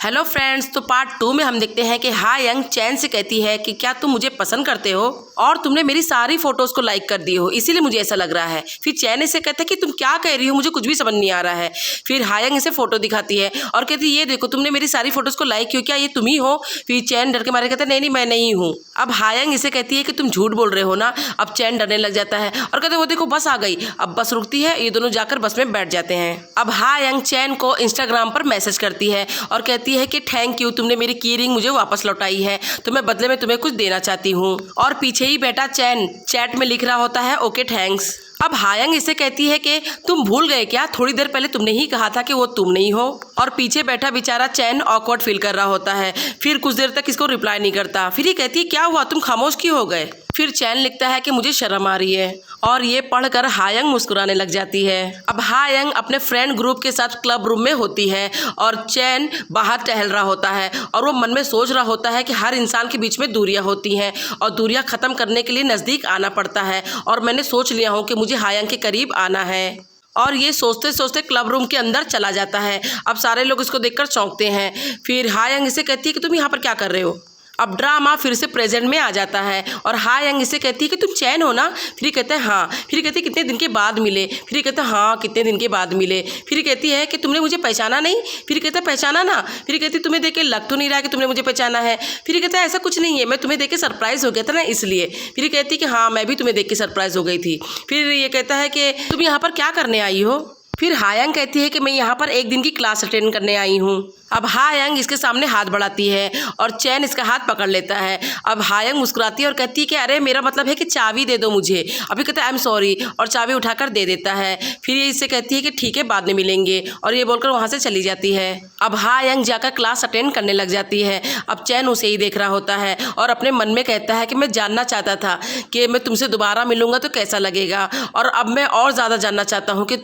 Hello friends, तो part 2 में हम देखते हैं कि हायंग चैन से कहती है कि क्या तुम मुझे पसंद करते हो और तुमने मेरी सारी फोटोज को लाइक कर दी हो, इसीलिए मुझे ऐसा लग रहा है। फिर चैन इसे कहता है कि तुम क्या कह रही हो, मुझे कुछ भी समझ नहीं आ रहा है। फिर हायंग इसे फोटो दिखाती है और कहती है ये देखो तुमने मेरी सारी फोटोज को लाइक किया, क्या ये तुम ही हो? फिर चैन डर के मारे कहता है नहीं मैं नहीं हूँ। अब हायंग इसे कहती है कि तुम झूठ बोल रहे हो ना। अब चैन डरने लग जाता है और कहते वो देखो बस आ गई। अब बस रुकती है, ये दोनों जाकर बस में बैठ जाते हैं। अब हायंग चैन को इंस्टाग्राम पर मैसेज करती है और कहती है कि थैंक यू, तुमने मेरी की रिंग मुझे वापस लौटाई है, तो मैं बदले में तुम्हें कुछ देना चाहती हूँ। और पीछे ही बैठा चैन चैट में लिख रहा होता है ओके थैंक्स। अब हायंग इसे कहती है कि तुम भूल गए क्या, थोड़ी देर पहले तुमने ही कहा था कि वो तुम नहीं हो। और पीछे बैठा बेचारा चैन ऑकवर्ड फील कर रहा होता है। फिर कुछ देर तक इसको रिप्लाई नहीं करता। फिर ये कहती है क्या हुआ, तुम खामोश क्यों हो गए? फिर चैन लिखता है कि मुझे शर्म आ रही है और ये पढ़कर हायंग मुस्कुराने लग जाती है। अब हायंग अपने फ्रेंड ग्रुप के साथ क्लब रूम में होती है और चैन बाहर टहल रहा होता है और वो मन में सोच रहा होता है कि हर इंसान के बीच में दूरियां होती हैं और दूरियां ख़त्म करने के लिए नज़दीक आना पड़ता है और मैंने सोच लिया हूँ कि मुझे हायंग के करीब आना है। और ये सोचते सोचते क्लब रूम के अंदर चला जाता है। अब सारे लोग इसको देखकर चौंकते हैं। फिर हायंग इसे कहती है कि तुम यहाँ पर क्या कर रहे हो? अब ड्रामा फिर से प्रेजेंट में आ जाता है और हायंग इसे कहती है कि तुम चैन हो ना? फिर कहते हैं हाँ। फिर कहती है कितने दिन के बाद मिले? फिर कहते हैं हाँ कितने दिन के बाद मिले। फिर कहती है कि तुमने मुझे पहचाना नहीं? फिर कहते हैं पहचाना ना। फिर कहती है तुम्हें देख के लग तो नहीं रहा है कि तुमने मुझे पहचाना है। फिर कहता है ऐसा कुछ नहीं है, मैं तुम्हें देख के सरप्राइज हो गया था ना इसलिए। फिर कहती है कि हाँ मैं भी तुम्हें देख के सरप्राइज हो गई थी। फिर ये कहता है कि तुम यहाँ पर क्या करने आई हो? फिर हायंग कहती है कि मैं यहाँ पर एक दिन की क्लास अटेंड करने आई हूँ। अब हायंग इसके सामने हाथ बढ़ाती है और चैन इसका हाथ पकड़ लेता है। अब हायंग मुस्कुराती है और कहती है कि अरे मेरा मतलब है कि चाबी दे दो मुझे। अभी कहता है आई एम सॉरी और चाबी उठाकर दे देता है। फिर ये इससे कहती है कि ठीक है बाद में मिलेंगे और ये बोलकर वहाँ से चली जाती है। अब हायंग जाकर क्लास अटेंड करने लग जाती है। अब चैन उसे ही देख रहा होता है और अपने मन में कहता है कि मैं जानना चाहता था कि मैं तुमसे दोबारा मिलूंगा तो कैसा लगेगा, और अब मैं और ज़्यादा जानना चाहता हूँ कि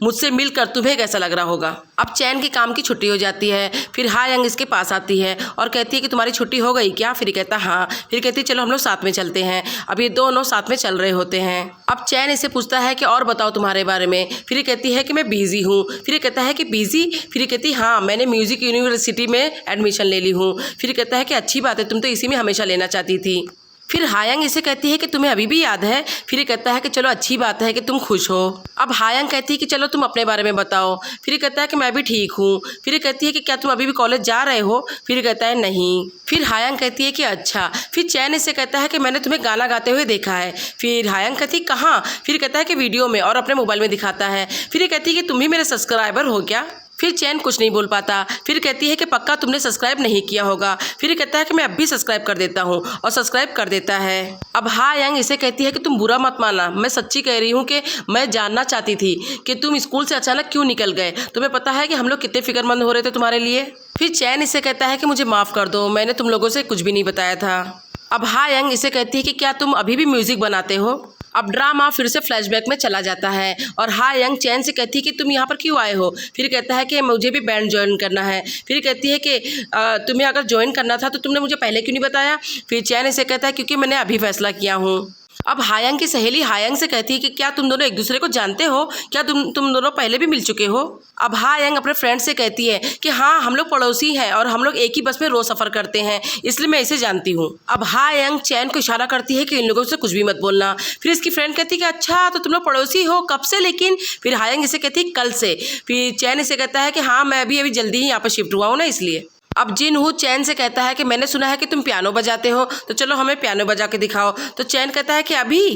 मुझसे मिलकर तुम्हें कैसा लग रहा होगा। अब चैन की काम की छुट्टी हो जाती है। फिर हायंग इसके पास आती है और कहती है कि तुम्हारी छुट्टी हो गई क्या? फिर कहता हाँ। फिर कहती है चलो हम लोग साथ में चलते हैं। अब ये दोनों साथ में चल रहे होते हैं। अब चैन इसे पूछता है कि और बताओ तुम्हारे बारे में। फिर कहती है कि मैं बिजी हूँ। फिर कहता है कि बिजी? फिर कहती है हाँ मैंने म्यूजिक यूनिवर्सिटी में एडमिशन ले ली हूँ। फिर कहता है कि अच्छी बात है, तुम तो इसी में हमेशा लेना चाहती थी। फिर हायंग इसे कहती है कि तुम्हें अभी भी याद है? फिर कहता है कि चलो अच्छी बात है कि तुम खुश हो। अब हायंग कहती है कि चलो तुम अपने बारे में बताओ। फिर कहता है कि मैं भी ठीक हूँ। फिर कहती है कि क्या तुम अभी भी कॉलेज जा रहे हो? फिर कहता है नहीं। फिर हायंग कहती है कि अच्छा। फिर चैन इसे कहता है कि मैंने तुम्हें गाना गाते हुए देखा है। फिर हायंग कहती है कहाँ? फिर कहता है कि वीडियो में, और अपने मोबाइल में दिखाता है। फिर कहती है कि तुम ही मेरे सब्सक्राइबर हो क्या? फिर चैन कुछ नहीं बोल पाता। फिर कहती है कि पक्का तुमने सब्सक्राइब नहीं किया होगा। फिर कहता है कि मैं अब भी सब्सक्राइब कर देता हूँ और सब्सक्राइब कर देता है। अब हायंग इसे कहती है कि तुम बुरा मत मानना, मैं सच्ची कह रही हूँ कि मैं जानना चाहती थी कि तुम स्कूल से अचानक क्यों निकल गए। तुम्हें पता है कि हम लोग कितने फिक्रमंद हो रहे थे तुम्हारे लिए। फिर चैन इसे कहता है कि मुझे माफ़ कर दो, मैंने तुम लोगों से कुछ भी नहीं बताया था। अब हायंग इसे कहती है कि क्या तुम अभी भी म्यूजिक बनाते हो? अब ड्रामा फिर से फ्लैशबैक में चला जाता है और हायंग चैन से कहती है कि तुम यहाँ पर क्यों आए हो? फिर कहता है कि मुझे भी बैंड ज्वाइन करना है। फिर कहती है कि तुम्हें अगर ज्वाइन करना था तो तुमने मुझे पहले क्यों नहीं बताया? फिर चैन इसे कहता है क्योंकि मैंने अभी फैसला किया हूँ। अब हायंग की सहेली हायंग से कहती है कि क्या तुम दोनों एक दूसरे को जानते हो? क्या तुम दोनों पहले भी मिल चुके हो? अब हायंग अपने फ्रेंड से कहती है कि हाँ हम लोग पड़ोसी हैं और हम लोग एक ही बस में रोज सफ़र करते हैं, इसलिए मैं इसे जानती हूँ। अब हायंग चैन को इशारा करती है कि इन लोगों से कुछ भी मत बोलना। फिर इसकी फ्रेंड कहती है कि अच्छा तो तुम लोग पड़ोसी हो, कब से लेकिन? फिर हायंग इसे कहती है कल से। फिर चैन इसे कहता है कि हाँ मैं अभी जल्दी ही यहाँ पर शिफ्ट हुआ हूँ ना इसलिए। अब जिनहू चैन से कहता है कि मैंने सुना है कि तुम पियानो बजाते हो, तो चलो हमें पियानो बजा के दिखाओ। तो चैन कहता है कि अभी?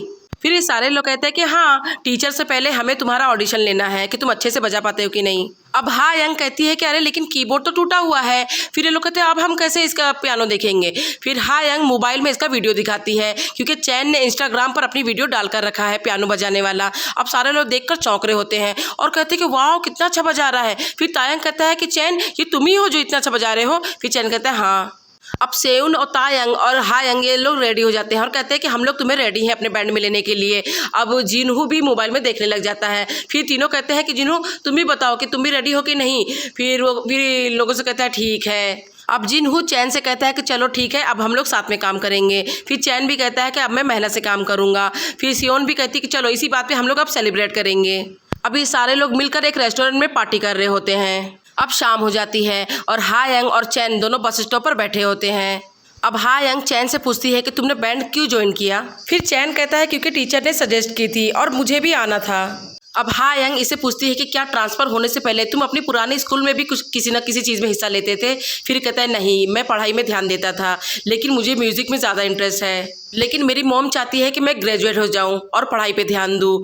फिर ये सारे लोग कहते हैं कि हाँ टीचर से पहले हमें तुम्हारा ऑडिशन लेना है कि तुम अच्छे से बजा पाते हो कि नहीं। अब हायंग कहती है कि अरे लेकिन कीबोर्ड तो टूटा हुआ है। फिर ये लोग कहते हैं अब हम कैसे इसका पियानो देखेंगे। फिर हायंग मोबाइल में इसका वीडियो दिखाती है क्योंकि चैन ने इंस्टाग्राम पर अपनी वीडियो डालकर रखा है पियानो बजाने वाला। अब सारे लोग देखकर चौंक रहे होते हैं और कहते हैं कि वाह कितना अच्छा बजा रहा है। फिर तायंग कहता है कि चैन ये तुम ही हो जो इतना अच्छा बजा रहे हो? फिर चैन कहता है हाँ। अब सेउन और तायंग और हायंग ये लोग रेडी हो जाते हैं और कहते हैं कि हम लोग तुम्हें रेडी हैं अपने बैंड में लेने के लिए। अब जिनहू भी मोबाइल में देखने लग जाता है। फिर तीनों कहते हैं कि जिनहू तुम भी बताओ कि तुम भी रेडी हो कि नहीं। फिर वो भी लोगों से कहता है ठीक है। अब जिनहू चैन से कहता है कि चलो ठीक है अब हम लोग साथ में काम करेंगे। फिर चैन भी कहता है कि अब मैं मेहनत से काम करूँगा। फिर सियोन भी कहती है कि चलो इसी बात पर हम लोग अब सेलिब्रेट करेंगे। अभी सारे लोग मिलकर एक रेस्टोरेंट में पार्टी कर रहे होते हैं। अब शाम हो जाती है और हा यंग और चैन दोनों बस स्टॉप पर बैठे होते हैं। अब हा यंग चैन से पूछती है कि तुमने बैंड क्यों ज्वाइन किया। फिर चैन कहता है क्योंकि टीचर ने सजेस्ट की थी और मुझे भी आना था। अब हा यंग इसे पूछती है कि क्या ट्रांसफ़र होने से पहले तुम अपनी पुराने स्कूल में भी कुछ किसी न किसी चीज़ में हिस्सा लेते थे। फिर कहता है नहीं, मैं पढ़ाई में ध्यान देता था, लेकिन मुझे म्यूज़िक में ज़्यादा इंटरेस्ट है। लेकिन मेरी मॉम चाहती है कि मैं ग्रेजुएट हो जाऊँ और पढ़ाई पे ध्यान दूँ।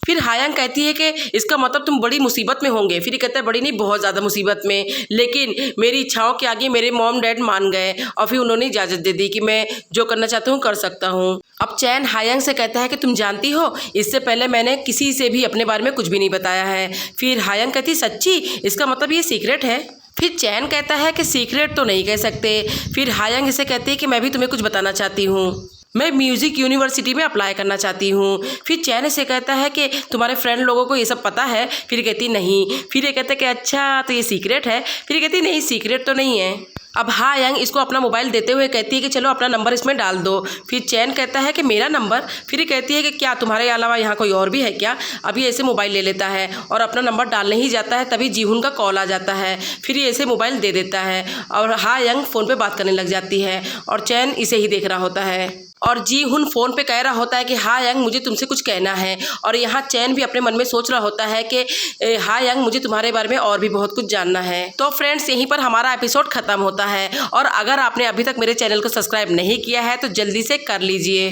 फिर हा यंग कहती है कि इसका मतलब तुम बड़ी मुसीबत में होंगे। फिर कहता है बड़ी नहीं, बहुत ज़्यादा मुसीबत में, लेकिन मेरी इच्छाओं के आगे मेरे मॉम डैड मान गए और फिर उन्होंने इजाज़त दे दी कि मैं जो करना चाहता हूँ कर सकता हूँ। अब चैन हा यंग से कहता है कि तुम जानती हो, इससे पहले मैंने किसी से भी अपने बारे में कुछ भी नहीं बताया है। फिर हा यंग कहती सच्ची, इसका मतलब ये सीक्रेट है। फिर चैन कहता है कि सीक्रेट तो नहीं कह सकते। फिर हा यंग इसे कहती है कि मैं भी तुम्हें कुछ बताना चाहती हूँ, मैं म्यूज़िक यूनिवर्सिटी में अप्लाई करना चाहती हूँ। फिर चैन इसे कहता है कि तुम्हारे फ्रेंड लोगों को ये सब पता है। फिर कहती नहीं। फिर ये कहता है कि अच्छा तो ये सीक्रेट है। फिर कहती नहीं, सीक्रेट तो नहीं है। अब हा यंग इसको अपना मोबाइल देते हुए कहती है कि चलो अपना नंबर इसमें डाल दो। फिर चैन कहता है कि मेरा नंबर। फिर ये कहती है कि क्या तुम्हारे अलावा यहाँ कोई और भी है क्या। अब ये ऐसे मोबाइल ले लेता है और अपना नंबर डालने ही जाता है, तभी जीहुन का कॉल आ जाता है। फिर ये ऐसे मोबाइल दे देता है और हा यंग फ़ोन पे बात करने लग जाती है और चैन इसे ही देख रहा होता है। और जीहुन फ़ोन पे कह रहा होता है कि हा यंग मुझे तुमसे कुछ कहना है। और यहाँ चैन भी अपने मन में सोच रहा होता है कि हा यंग मुझे तुम्हारे बारे में और भी बहुत कुछ जानना है। तो फ्रेंड्स, यहीं पर हमारा एपिसोड ख़त्म होता है। और अगर आपने अभी तक मेरे चैनल को सब्सक्राइब नहीं किया है तो जल्दी से कर लीजिए।